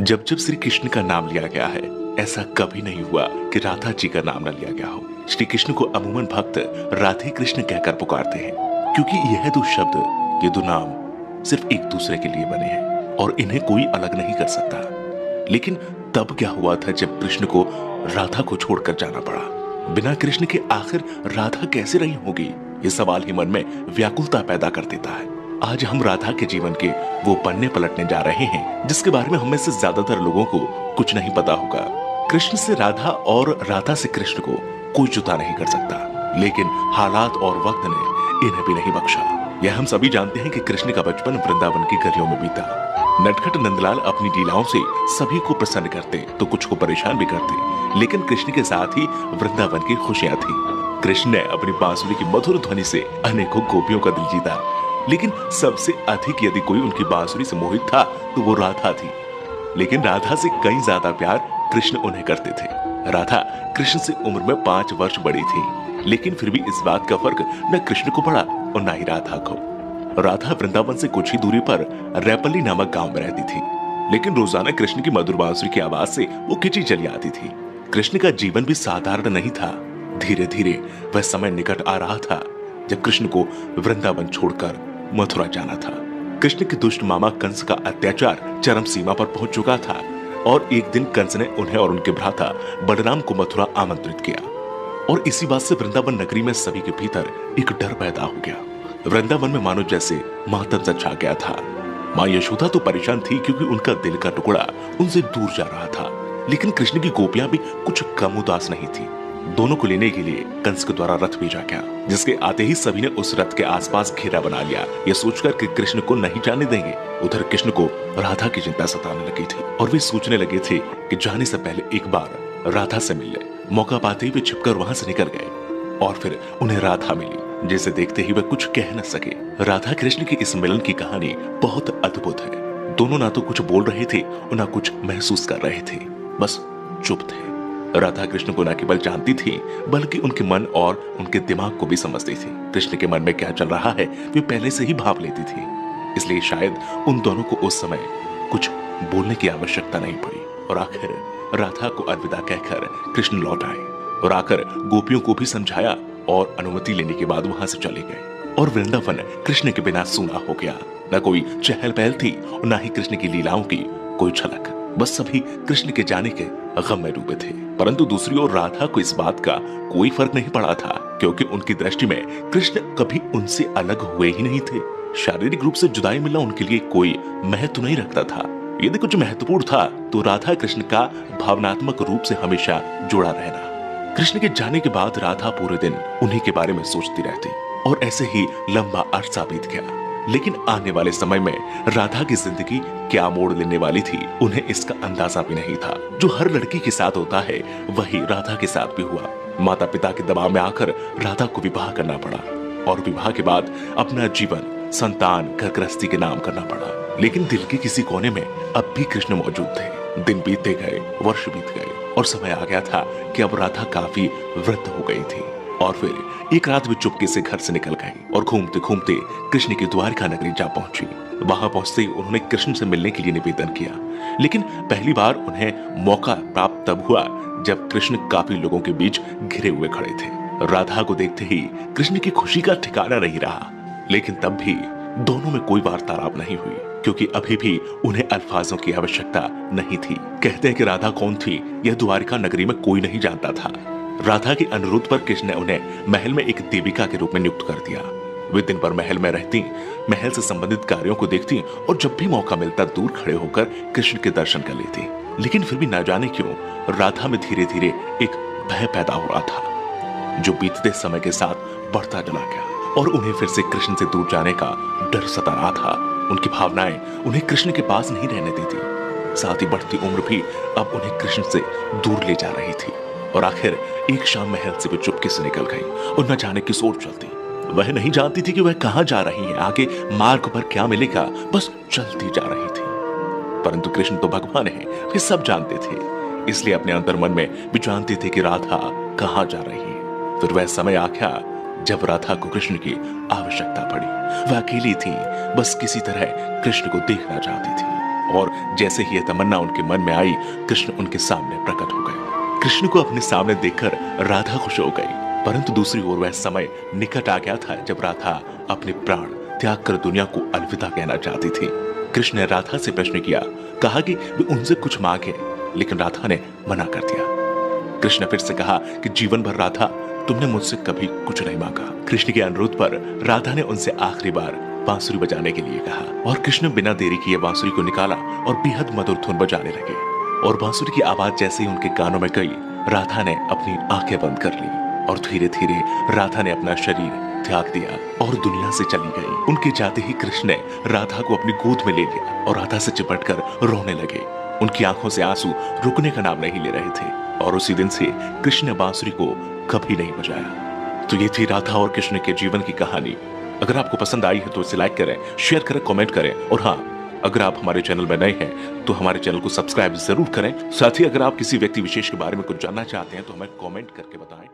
जब जब श्री कृष्ण का नाम लिया गया है, ऐसा कभी नहीं हुआ कि राधा जी का नाम न लिया गया हो। श्री कृष्ण को अमूमन भक्त राधे कृष्ण कहकर पुकारते हैं, क्योंकि यह दो शब्द, ये दो नाम सिर्फ एक दूसरे के लिए बने हैं और इन्हें कोई अलग नहीं कर सकता। लेकिन तब क्या हुआ था जब कृष्ण को राधा को छोड़कर जाना पड़ा? बिना कृष्ण के आखिर राधा कैसे रही होगी? ये सवाल ही मन में व्याकुलता पैदा कर देता है। आज हम राधा के जीवन के वो पन्ने पलटने जा रहे हैं जिसके बारे में हमें से ज्यादातर लोगों को कुछ नहीं पता होगा। कृष्ण से राधा और राधा से कृष्ण को कोई जुदा नहीं कर सकता, लेकिन हालात और वक्त ने इन्हें भी नहीं बख्शा। यह हम सभी जानते हैं कि कृष्ण का बचपन वृंदावन की गलियों में बीता। नटखट नंदलाल अपनी लीलाओं से सभी को प्रसन्न करते तो कुछ को परेशान भी करते, लेकिन कृष्ण के साथ ही वृंदावन की खुशियां थी। कृष्ण ने अपनी बांसुरी की मधुर ध्वनि से अनेकों गोपियों का दिल जीता, लेकिन सबसे अधिक यदि कोई उनकी बांसुरी से मोहित था तो वो राधा थी। लेकिन राधा से कई ज्यादा प्यार कृष्ण उन्हें करते थे। राधा कृष्ण से उम्र में 5 वर्ष बड़ी थी, लेकिन फिर भी इस बात का फर्क न कृष्ण को पड़ा और न ही राधा को। राधा वृंदावन से कुछ ही दूरी पर रैपल्ली नामक गांव में रहती थी, लेकिन रोजाना कृष्ण की मधुर बांसुरी की आवाज से वो खिंची चली आती थी। कृष्ण का जीवन भी साधारण नहीं था। धीरे धीरे वह समय निकट आ रहा था जब कृष्ण को वृंदावन छोड़कर मथुरा जाना था। कृष्ण के दुष्ट मामा कंस का अत्याचार चरम सीमा पर पहुंच चुका था और एक दिन कंस ने उन्हें और उनके भ्राता बलराम को मथुरा आमंत्रित किया, और इसी बात से वृंदावन नगरी में सभी के भीतर एक डर पैदा हो गया। वृंदावन में मानो जैसे मातम सा छा गया था। माँ यशोदा तो परेशान थी क्योंकि उनका दिल का टुकड़ा उनसे दूर जा रहा था, लेकिन कृष्ण की गोपियां भी कुछ कम उदास नहीं थी। दोनों को लेने के लिए कंस के द्वारा रथ भेजा गया, जिसके आते ही सभी ने उस रथ के आसपास घेरा बना लिया, ये सोचकर कि कृष्ण को नहीं जाने देंगे। उधर कृष्ण को राधा की चिंता सताने लगी थी और वे सोचने लगे थे कि जाने से पहले एक बार राधा से मिल ले। मौका पाते ही वे छिपकर वहां से निकल गए और फिर उन्हें राधा मिली, जिसे देखते ही वे कुछ कह न सके। राधा कृष्ण की इस मिलन की कहानी बहुत अद्भुत है। दोनों ना तो कुछ बोल रहे थे और ना कुछ महसूस कर रहे थे, बस चुप थे। राधा कृष्ण को न केवल जानती थी बल्कि उनके मन और उनके दिमाग को भी समझती थी। कृष्ण के मन में क्या चल रहा है वे पहले से ही भाप लेती थी, इसलिए शायद उन दोनों को उस समय कुछ बोलने की आवश्यकता नहीं पड़ी। और आखिर राधा को अलविदा कहकर कृष्ण लौट आए और आकर गोपियों को भी समझाया और अनुमति लेने के बाद वहां से चले गए। और वृंदावन कृष्ण के बिना सूना हो गया। न कोई चहल पहल थी और न ही कृष्ण की लीलाओं की कोई झलक। बस सभी कृष्ण के जाने के गम में डूबे थे। परंतु दूसरी ओर राधा को इस बात का कोई फर्क नहीं पड़ा था, क्योंकि उनकी दृष्टि में कृष्ण कभी उनसे अलग हुए ही नहीं थे। शारीरिक रूप से जुदाई मिलना उनके लिए कोई महत्व नहीं रखता था। यदि कुछ महत्वपूर्ण था तो राधा कृष्ण का भावनात्मक रूप से हमेशा जुड़ा रहना। कृष्ण के जाने के बाद राधा पूरे दिन उन्हीं के बारे में सोचती रहती और ऐसे ही लंबा अरसा बीत गया। लेकिन आने वाले समय में राधा की जिंदगी क्या मोड़ लेने वाली थी, उन्हें इसका अंदाजा भी नहीं था। जो हर लड़की के साथ होता है वही राधा के साथ भी हुआ। माता पिता के दबाव में आकर राधा को विवाह करना पड़ा और विवाह के बाद अपना जीवन संतान घर गृहस्थी के नाम करना पड़ा। लेकिन दिल के किसी कोने में अब भी कृष्ण मौजूद थे। दिन बीतते गए, वर्ष बीत गए और समय आ गया था कि अब राधा काफी वृद्ध हो गई थी। और फिर एक रात वे चुपके से घर से निकल गई और घूमते घूमते कृष्ण की द्वारका नगरी जा पहुंची। वहां पहुंचते ही उन्होंने कृष्ण से मिलने के लिए निवेदन किया, लेकिन पहली बार उन्हें मौका प्राप्त तब हुआ जब कृष्ण काफी लोगों के बीच घिरे हुए खड़े थे। राधा को देखते ही कृष्ण की खुशी का ठिकाना नहीं रहा, लेकिन तब भी दोनों में कोई वार्तालाप नहीं हुई, क्योंकि अभी भी उन्हें अल्फाजों की आवश्यकता नहीं थी। कहते हैं कि राधा कौन थी यह द्वारका नगरी में कोई नहीं जानता था। राधा के अनुरोध पर कृष्ण ने उन्हें महल में एक देविका के रूप में नियुक्त कर दिया। वे दिन भर महल में रहती, महल से संबंधित कार्यों को देखती और जब भी मौका मिलता दूर खड़े होकर कृष्ण के दर्शन कर लेती। लेकिन फिर भी न जाने क्यों राधा में धीरे धीरे एक भय पैदा हो रहा था, जो बीतते समय के साथ बढ़ता चला गया और उन्हें फिर से कृष्ण से दूर जाने का डर सता रहा था। उनकी भावनाएं उन्हें कृष्ण के पास नहीं रहने देती। साथ ही बढ़ती उम्र भी अब उन्हें कृष्ण से दूर ले जा रही थी। और आखिर एक शाम महल से वे चुपके से निकल गई और न जाने किस ओर चलती। वह नहीं जानती थी कि वह कहां जा रही है, आगे मार्ग पर क्या मिलेगा, बस चलती जा रही थी। परंतु कृष्ण तो भगवान है, वे सब जानते थे, इसलिए अपने अंतर मन में भी जानते थे कि राधा कहां जा रही है। फिर वह समय आ गया जब राधा को कृष्ण की आवश्यकता पड़ी। वह अकेली थी, बस किसी तरह कृष्ण को देखना चाहती थी और जैसे ही यह तमन्ना उनके मन में आई, कृष्ण उनके सामने प्रकट हो गए। कृष्ण को अपने सामने देखकर राधा खुश हो गई, परंतु दूसरी ओर वह समय निकट आ गया था जब राधा अपने प्राण त्याग कर दुनिया को अलविदा कहना चाहती थी। कृष्ण ने राधा से प्रश्न किया, कहा कि वे उनसे कुछ मांगे, लेकिन राधा ने मना कर दिया। कृष्ण फिर से कहा कि जीवन भर राधा, तुमने मुझसे कभी कुछ नहीं मांगा। कृष्ण के अनुरोध पर राधा ने उनसे आखिरी बार बांसुरी बजाने के लिए कहा और कृष्ण बिना देरी किए बांसुरी को निकाला और बेहद मधुर धुन बजाने लगे। और बांसुरी की आवाज जैसे ही उनके कानों में गई, राधा ने अपनी आंखें बंद कर ली और धीरे धीरे राधा ने अपना शरीर त्याग दिया और दुनिया से चली गई। उनके जाते ही कृष्ण ने राधा को अपनी गोद में ले लिया और राधा से चिपटकर रोने लगे। उनकी आंखों से आंसू रुकने का नाम नहीं ले रहे थे और उसी दिन से कृष्ण ने बांसुरी को कभी नहीं बजाया। तो ये थी राधा और कृष्ण के जीवन की कहानी। अगर आपको पसंद आई है तो इसे लाइक करें, शेयर करें, कमेंट करें और हाँ, अगर आप हमारे चैनल में नए हैं तो हमारे चैनल को सब्सक्राइब जरूर करें। साथ ही अगर आप किसी व्यक्ति विशेष के बारे में कुछ जानना चाहते हैं तो हमें कमेंट करके बताएं।